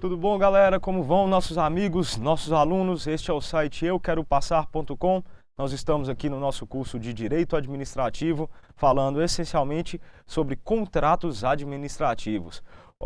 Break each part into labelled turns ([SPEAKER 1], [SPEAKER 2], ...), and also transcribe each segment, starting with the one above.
[SPEAKER 1] Tudo bom, galera? Como vão nossos amigos, nossos alunos? Este é o site euqueropassar.com. Nós estamos aqui no nosso curso de Direito Administrativo, falando essencialmente sobre contratos administrativos.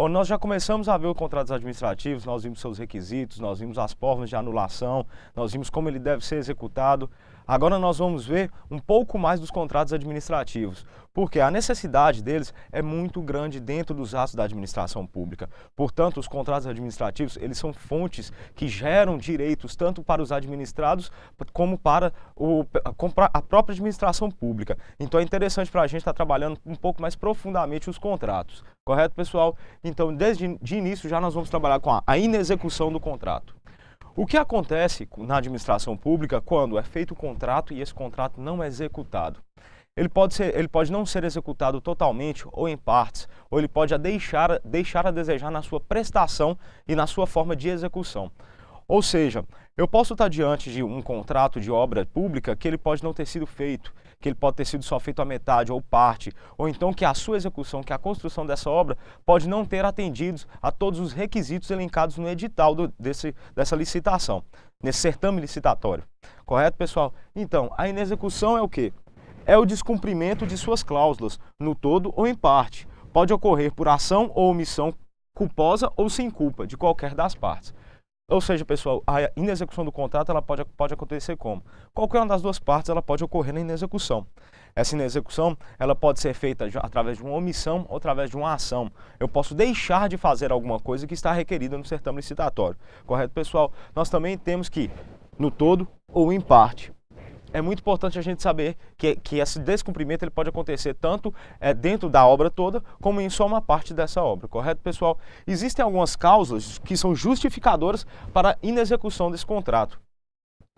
[SPEAKER 1] Nós já começamos a ver os contratos administrativos, nós vimos seus requisitos, nós vimos as formas de anulação, nós vimos como ele deve ser executado. Agora nós vamos ver um pouco mais dos contratos administrativos, porque a necessidade deles é muito grande dentro dos atos da administração pública. Portanto, os contratos administrativos, eles são fontes que geram direitos tanto para os administrados como para a própria administração pública. Então é interessante para a gente estar trabalhando um pouco mais profundamente os contratos. Correto, pessoal? Então, desde de início, já nós vamos trabalhar com a inexecução do contrato. O que acontece na administração pública quando é feito o contrato e esse contrato não é executado? Ele pode não ser executado totalmente ou em partes, ou ele pode deixar a desejar na sua prestação e na sua forma de execução. Ou seja, eu posso estar diante de um contrato de obra pública que ele pode não ter sido feito, que ele pode ter sido só feito a metade ou parte, ou então que a sua execução, que a construção dessa obra pode não ter atendido a todos os requisitos elencados no edital dessa licitação, nesse certame licitatório. Correto, pessoal? Então, a inexecução é o quê? É o descumprimento de suas cláusulas, no todo ou em parte. Pode ocorrer por ação ou omissão culposa ou sem culpa, de qualquer das partes. Ou seja, pessoal, a inexecução do contrato ela pode acontecer como? Qualquer uma das duas partes ela pode ocorrer na inexecução. Essa inexecução ela pode ser feita através de uma omissão ou através de uma ação. Eu posso deixar de fazer alguma coisa que está requerida no certame licitatório. Correto, pessoal? Nós também temos que, no todo ou em parte. É muito importante a gente saber que esse descumprimento ele pode acontecer tanto dentro da obra toda, como em só uma parte dessa obra, correto, pessoal? Existem algumas causas que são justificadoras para a inexecução desse contrato.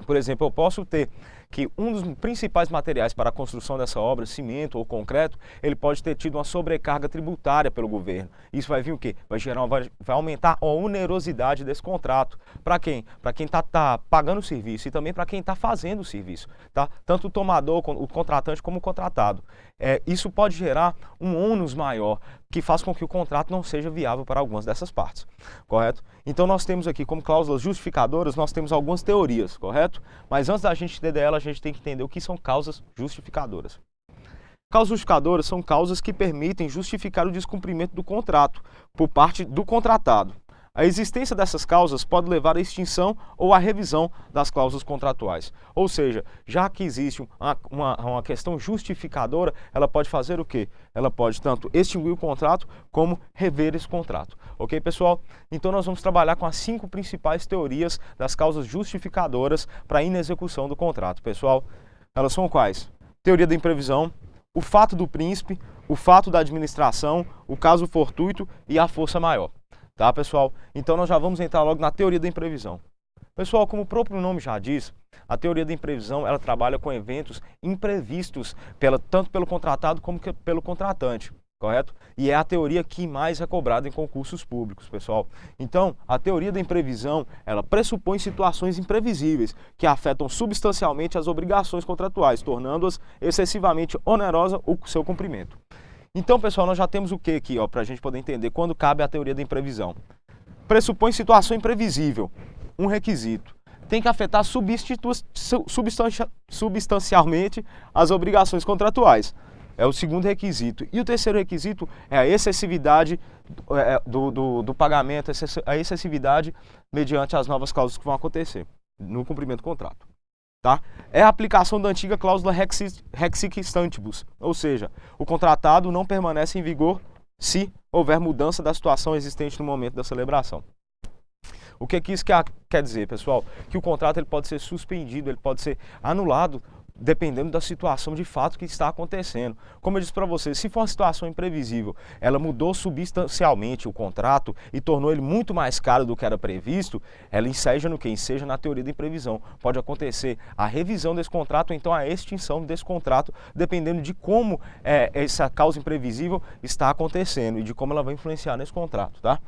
[SPEAKER 1] Por exemplo, eu posso ter que um dos principais materiais para a construção dessa obra, cimento ou concreto, ele pode ter tido uma sobrecarga tributária pelo governo. Isso vai vir o quê? Vai aumentar a onerosidade desse contrato. Para quem? Para quem está pagando o serviço e também para quem está fazendo o serviço. Tá? Tanto o tomador, o contratante como o contratado. Isso pode gerar um ônus maior, que faz com que o contrato não seja viável para algumas dessas partes. Correto? Então nós temos aqui como cláusulas justificadoras, nós temos algumas teorias, correto? Mas antes da gente entender ela, a gente tem que entender o que são causas justificadoras. Causas justificadoras são causas que permitem justificar o descumprimento do contrato por parte do contratado. A existência dessas causas pode levar à extinção ou à revisão das cláusulas contratuais. Ou seja, já que existe uma questão justificadora, ela pode fazer o quê? Ela pode tanto extinguir o contrato como rever esse contrato. Ok, pessoal? Então nós vamos trabalhar com as 5 principais teorias das causas justificadoras para a inexecução do contrato. Pessoal, elas são quais? Teoria da imprevisão, o fato do príncipe, o fato da administração, o caso fortuito e a força maior. Tá, pessoal? Então nós já vamos entrar logo na teoria da imprevisão. Pessoal, como o próprio nome já diz, a teoria da imprevisão ela trabalha com eventos imprevistos, tanto pelo contratado como pelo contratante, correto? E é a teoria que mais é cobrada em concursos públicos, pessoal. Então, a teoria da imprevisão, ela pressupõe situações imprevisíveis que afetam substancialmente as obrigações contratuais, tornando-as excessivamente onerosas o seu cumprimento. Então, pessoal, nós já temos o que aqui, para a gente poder entender quando cabe a teoria da imprevisão. Pressupõe situação imprevisível, um requisito. Tem que afetar substancialmente as obrigações contratuais. É o segundo requisito. E o terceiro requisito é a excessividade do pagamento, a excessividade mediante as novas cláusulas que vão acontecer no cumprimento do contrato. Tá? É a aplicação da antiga cláusula Rexic Stantibus, ou seja, o contratado não permanece em vigor se houver mudança da situação existente no momento da celebração. O que isso quer dizer, pessoal? Que o contrato ele pode ser suspendido, ele pode ser anulado, dependendo da situação de fato que está acontecendo. Como eu disse para vocês, se for uma situação imprevisível, ela mudou substancialmente o contrato e tornou ele muito mais caro do que era previsto, ela enseja no quê? Enseja na teoria da imprevisão. Pode acontecer a revisão desse contrato ou então a extinção desse contrato, dependendo de como essa causa imprevisível está acontecendo e de como ela vai influenciar nesse contrato, tá?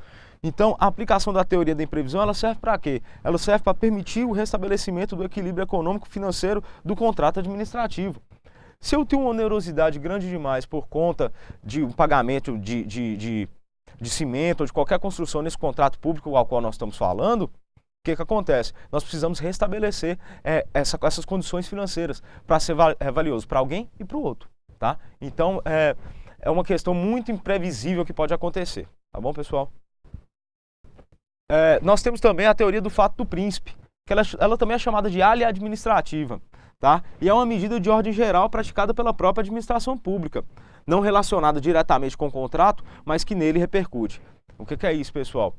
[SPEAKER 1] Então, a aplicação da teoria da imprevisão, ela serve para quê? Ela serve para permitir o restabelecimento do equilíbrio econômico-financeiro do contrato administrativo. Se eu tenho uma onerosidade grande demais por conta de um pagamento de de cimento ou de qualquer construção nesse contrato público ao qual nós estamos falando, o que acontece? Nós precisamos restabelecer essas condições financeiras para ser valioso para alguém e para o outro, tá? Então, é uma questão muito imprevisível que pode acontecer, tá bom, pessoal? Nós temos também a teoria do fato do príncipe, que ela também é chamada de alha administrativa, tá? E é uma medida de ordem geral praticada pela própria administração pública, não relacionada diretamente com o contrato, mas que nele repercute. O que é isso, pessoal?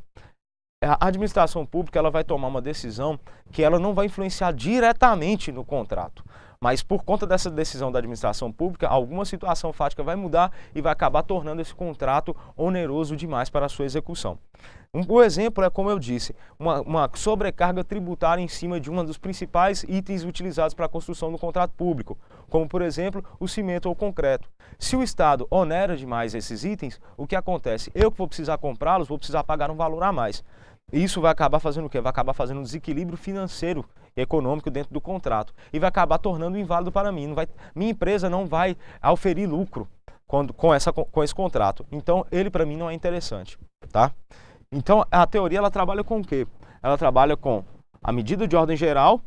[SPEAKER 1] A administração pública ela vai tomar uma decisão que ela não vai influenciar diretamente no contrato, mas por conta dessa decisão da administração pública, alguma situação fática vai mudar e vai acabar tornando esse contrato oneroso demais para a sua execução. O exemplo é, como eu disse, uma sobrecarga tributária em cima de um dos principais itens utilizados para a construção do contrato público, como, por exemplo, o cimento ou o concreto. Se o Estado onera demais esses itens, o que acontece? Eu que vou precisar comprá-los, vou precisar pagar um valor a mais. Isso vai acabar fazendo o quê? Vai acabar fazendo um desequilíbrio financeiro e econômico dentro do contrato e vai acabar tornando inválido para mim. Minha empresa não vai auferir lucro com esse contrato. Então, ele para mim não é interessante, tá? Então, a teoria ela trabalha com o quê? Ela trabalha com a medida de ordem geral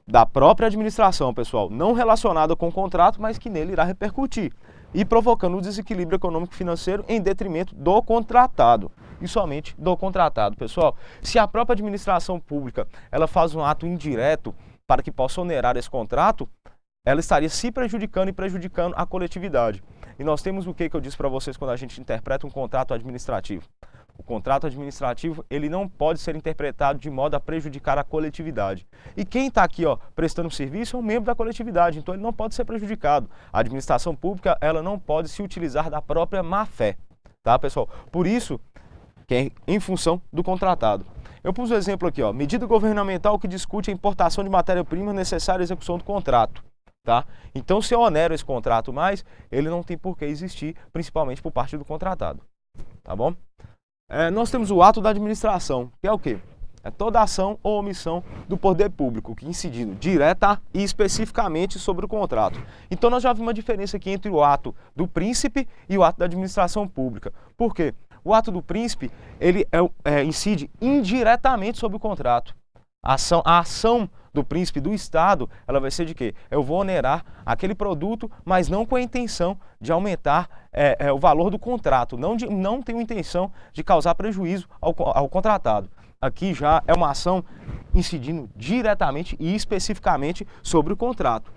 [SPEAKER 1] da própria administração, pessoal, não relacionada com o contrato, mas que nele irá repercutir e provocando um desequilíbrio econômico-financeiro em detrimento do contratado. E somente do contratado, pessoal. Se a própria administração pública ela faz um ato indireto para que possa onerar esse contrato, ela estaria se prejudicando e prejudicando a coletividade. E nós temos o que eu disse para vocês quando a gente interpreta um contrato administrativo. O contrato administrativo ele não pode ser interpretado de modo a prejudicar a coletividade. E quem está aqui prestando serviço é um membro da coletividade, então ele não pode ser prejudicado. A administração pública ela não pode se utilizar da própria má-fé, tá, pessoal? Por isso, que é em função do contratado. Eu pus o exemplo aqui, medida governamental que discute a importação de matéria-prima necessária à execução do contrato. Tá? Então, se eu onero esse contrato mais, ele não tem por que existir, principalmente por parte do contratado. Tá bom? Nós temos o ato da administração, que é o quê? É toda ação ou omissão do poder público, que incidindo direta e especificamente sobre o contrato. Então, nós já vimos uma diferença aqui entre o ato do príncipe e o ato da administração pública. Por quê? O ato do príncipe, ele incide indiretamente sobre o contrato. A ação do príncipe, do Estado, ela vai ser de quê? Eu vou onerar aquele produto, mas não com a intenção de aumentar o valor do contrato. Não tenho intenção de causar prejuízo ao contratado. Aqui já é uma ação incidindo diretamente e especificamente sobre o contrato,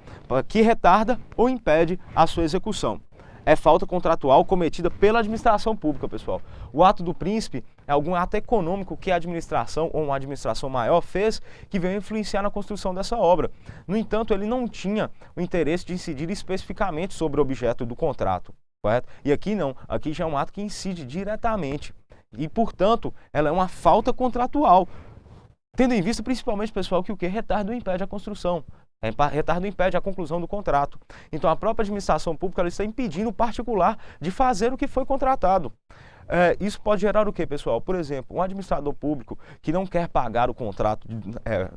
[SPEAKER 1] que retarda ou impede a sua execução. É falta contratual cometida pela administração pública, pessoal. O ato do príncipe é algum ato econômico que a administração ou uma administração maior fez que veio influenciar na construção dessa obra. No entanto, ele não tinha o interesse de incidir especificamente sobre o objeto do contrato, correto? E aqui não, aqui já é um ato que incide diretamente e, portanto, ela é uma falta contratual, tendo em vista principalmente, pessoal, que o que retarda ou impede a construção. Retardo impede a conclusão do contrato. Então, a própria administração pública ela está impedindo o particular de fazer o que foi contratado. Isso pode gerar o quê, pessoal? Por exemplo, um administrador público que não quer pagar o contrato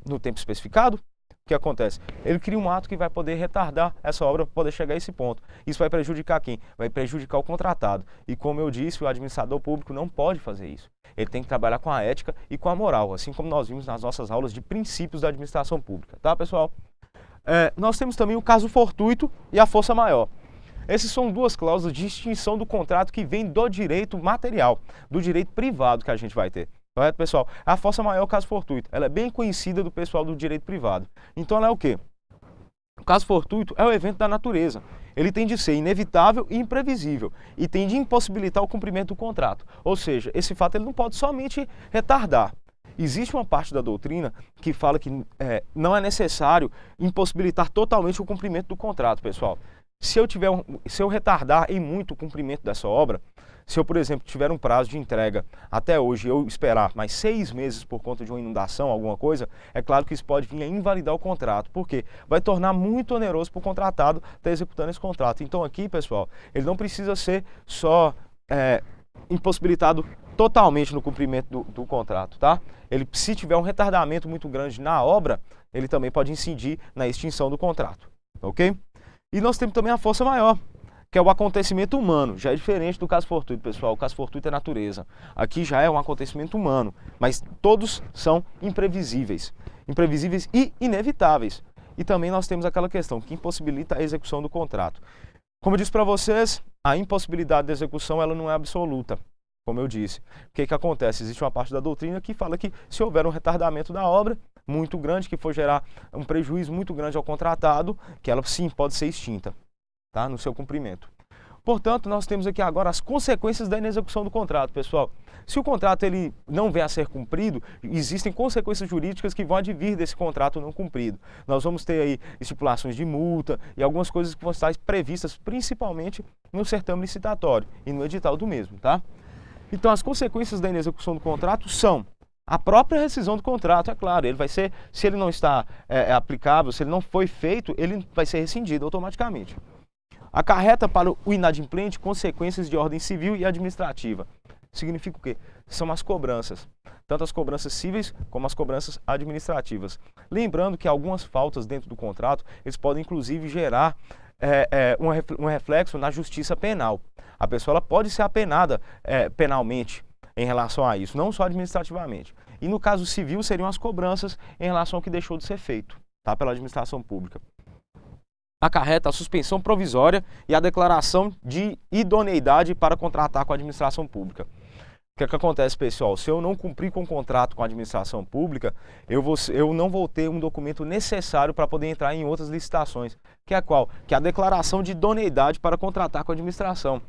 [SPEAKER 1] no tempo especificado, o que acontece? Ele cria um ato que vai poder retardar essa obra para poder chegar a esse ponto. Isso vai prejudicar quem? Vai prejudicar o contratado. E como eu disse, o administrador público não pode fazer isso. Ele tem que trabalhar com a ética e com a moral, assim como nós vimos nas nossas aulas de princípios da administração pública. Tá, pessoal? Nós temos também o caso fortuito e a força maior. Essas são duas cláusulas de extinção do contrato que vêm do direito material, do direito privado que a gente vai ter. Correto, pessoal? A força maior é o caso fortuito. Ela é bem conhecida do pessoal do direito privado. Então ela é o quê? O caso fortuito é o evento da natureza. Ele tem de ser inevitável e imprevisível e tem de impossibilitar o cumprimento do contrato. Ou seja, esse fato ele não pode somente retardar. Existe uma parte da doutrina que fala que não é necessário impossibilitar totalmente o cumprimento do contrato, pessoal. Se eu retardar em muito o cumprimento dessa obra, se eu, por exemplo, tiver um prazo de entrega até hoje e eu esperar mais 6 meses por conta de uma inundação, alguma coisa, é claro que isso pode vir a invalidar o contrato. Por quê? Vai tornar muito oneroso para o contratado estar executando esse contrato. Então aqui, pessoal, ele não precisa ser só impossibilitado totalmente no cumprimento do contrato, tá? Se tiver um retardamento muito grande na obra, ele também pode incidir na extinção do contrato, ok? E nós temos também a força maior, que é o acontecimento humano. Já é diferente do caso fortuito, pessoal. O caso fortuito é natureza. Aqui já é um acontecimento humano, mas todos são imprevisíveis. Imprevisíveis e inevitáveis. E também nós temos aquela questão que impossibilita a execução do contrato. Como eu disse para vocês, a impossibilidade da execução ela não é absoluta, como eu disse. O que acontece? Existe uma parte da doutrina que fala que se houver um retardamento da obra muito grande, que for gerar um prejuízo muito grande ao contratado, que ela sim pode ser extinta, tá? No seu cumprimento. Portanto, nós temos aqui agora as consequências da inexecução do contrato, pessoal. Se o contrato ele não vier a ser cumprido, existem consequências jurídicas que vão advir desse contrato não cumprido. Nós vamos ter aí estipulações de multa e algumas coisas que vão estar previstas principalmente no certame licitatório e no edital do mesmo, tá? Então, as consequências da inexecução do contrato são a própria rescisão do contrato, é claro, ele vai ser, se ele não está aplicável, se ele não foi feito, ele vai ser rescindido automaticamente. Acarreta para o inadimplente consequências de ordem civil e administrativa. Significa o quê? São as cobranças, tanto as cobranças cíveis como as cobranças administrativas. Lembrando que algumas faltas dentro do contrato, eles podem inclusive gerar um reflexo na justiça penal. A pessoa ela pode ser apenada penalmente em relação a isso, não só administrativamente. E no caso civil seriam as cobranças em relação ao que deixou de ser feito, tá, pela administração pública. Acarreta a suspensão provisória e a declaração de idoneidade para contratar com a administração pública. O que acontece, pessoal? Se eu não cumprir com o contrato com a administração pública, eu não vou ter um documento necessário para poder entrar em outras licitações. Que é qual? Que é a declaração de idoneidade para contratar com a administração.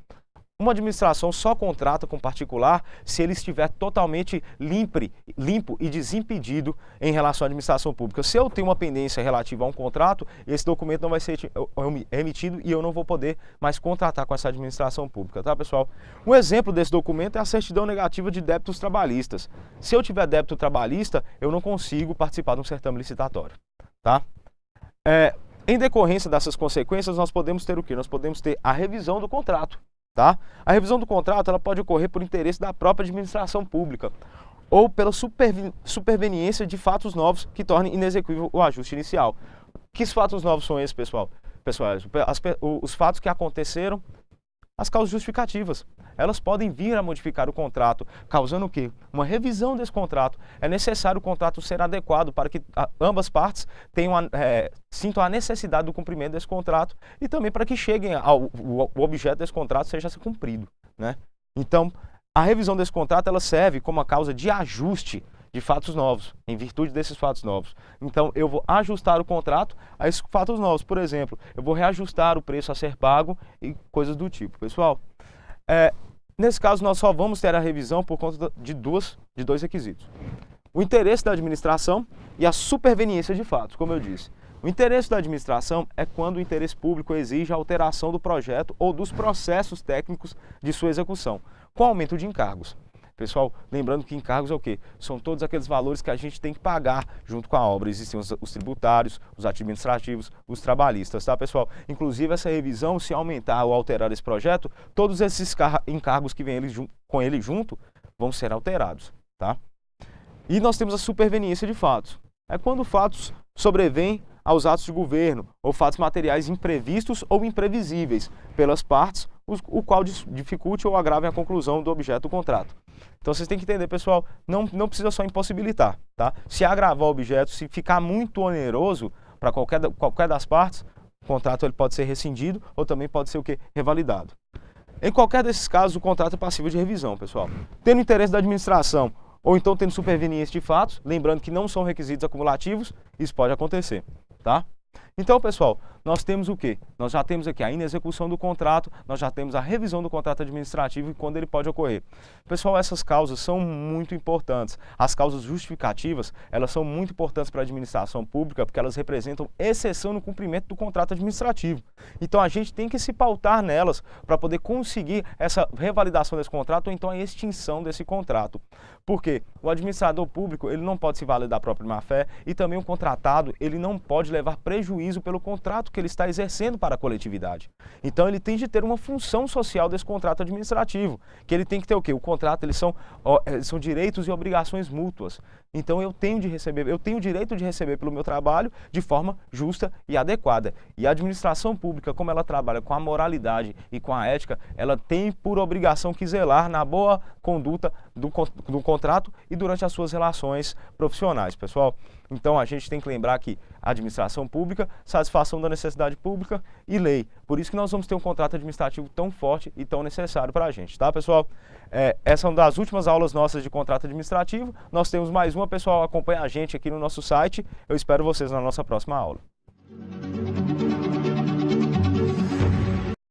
[SPEAKER 1] Uma administração só contrata com particular se ele estiver totalmente limpo e desimpedido em relação à administração pública. Se eu tenho uma pendência relativa a um contrato, esse documento não vai ser emitido e eu não vou poder mais contratar com essa administração pública, tá, pessoal? Um exemplo desse documento é a certidão negativa de débitos trabalhistas. Se eu tiver débito trabalhista, eu não consigo participar de um certame licitatório, tá? Em decorrência dessas consequências, nós podemos ter o quê? Nós podemos ter a revisão do contrato. Tá? A revisão do contrato ela pode ocorrer por interesse da própria administração pública ou pela superveniência de fatos novos que tornem inexequível o ajuste inicial. Que fatos novos são esses, pessoal? Os fatos que aconteceram, as causas justificativas. Elas podem vir a modificar o contrato, causando o quê? Uma revisão desse contrato. É necessário o contrato ser adequado para que ambas partes sintam a necessidade do cumprimento desse contrato e também para que cheguem o objeto desse contrato seja cumprido, né? Então, a revisão desse contrato ela serve como a causa de ajuste de fatos novos, em virtude desses fatos novos. Então, eu vou ajustar o contrato a esses fatos novos. Por exemplo, eu vou reajustar o preço a ser pago e coisas do tipo. Pessoal, nesse caso, nós só vamos ter a revisão por conta de dois requisitos. O interesse da administração e a superveniência de fatos, como eu disse. O interesse da administração é quando o interesse público exige a alteração do projeto ou dos processos técnicos de sua execução, com aumento de encargos. Pessoal, lembrando que encargos é o quê? São todos aqueles valores que a gente tem que pagar junto com a obra. Existem os tributários, os administrativos, os trabalhistas, tá, pessoal? Inclusive, essa revisão, se aumentar ou alterar esse projeto, todos esses encargos que vêm com ele junto vão ser alterados, tá? E nós temos a superveniência de fatos. É quando fatos sobrevêm aos atos de governo ou fatos materiais imprevistos ou imprevisíveis pelas partes, o qual dificulte ou agrave a conclusão do objeto do contrato. Então vocês têm que entender, pessoal, não precisa só impossibilitar, tá? Se agravar o objeto, se ficar muito oneroso para qualquer das partes, o contrato ele pode ser rescindido ou também pode ser o quê? Revalidado. Em qualquer desses casos, o contrato é passível de revisão, pessoal. Tendo interesse da administração ou então tendo superveniência de fatos, lembrando que não são requisitos acumulativos, isso pode acontecer, tá? Então, pessoal, nós temos o quê? Nós já temos aqui a inexecução do contrato, nós já temos a revisão do contrato administrativo e quando ele pode ocorrer. Pessoal, essas causas são muito importantes. As causas justificativas, elas são muito importantes para a administração pública porque elas representam exceção no cumprimento do contrato administrativo. Então, a gente tem que se pautar nelas para poder conseguir essa revalidação desse contrato ou então a extinção desse contrato. Por quê? O administrador público, ele não pode se valer da própria má-fé e também o contratado, ele não pode levar prejuízo responsabilizo pelo contrato que ele está exercendo para a coletividade. Então ele tem de ter uma função social desse contrato administrativo, que ele tem que ter o quê? O contrato, eles são direitos e obrigações mútuas. Então eu tenho o direito de receber pelo meu trabalho de forma justa e adequada. E a administração pública, como ela trabalha com a moralidade e com a ética, ela tem por obrigação que zelar na boa conduta do contrato e durante as suas relações profissionais, pessoal. Então a gente tem que lembrar que administração pública, satisfação da necessidade pública e lei. Por isso que nós vamos ter um contrato administrativo tão forte e tão necessário para a gente, tá, pessoal? Essa é uma das últimas aulas nossas de contrato administrativo. Nós temos mais uma, pessoal, acompanha a gente aqui no nosso site. Eu espero vocês na nossa próxima aula.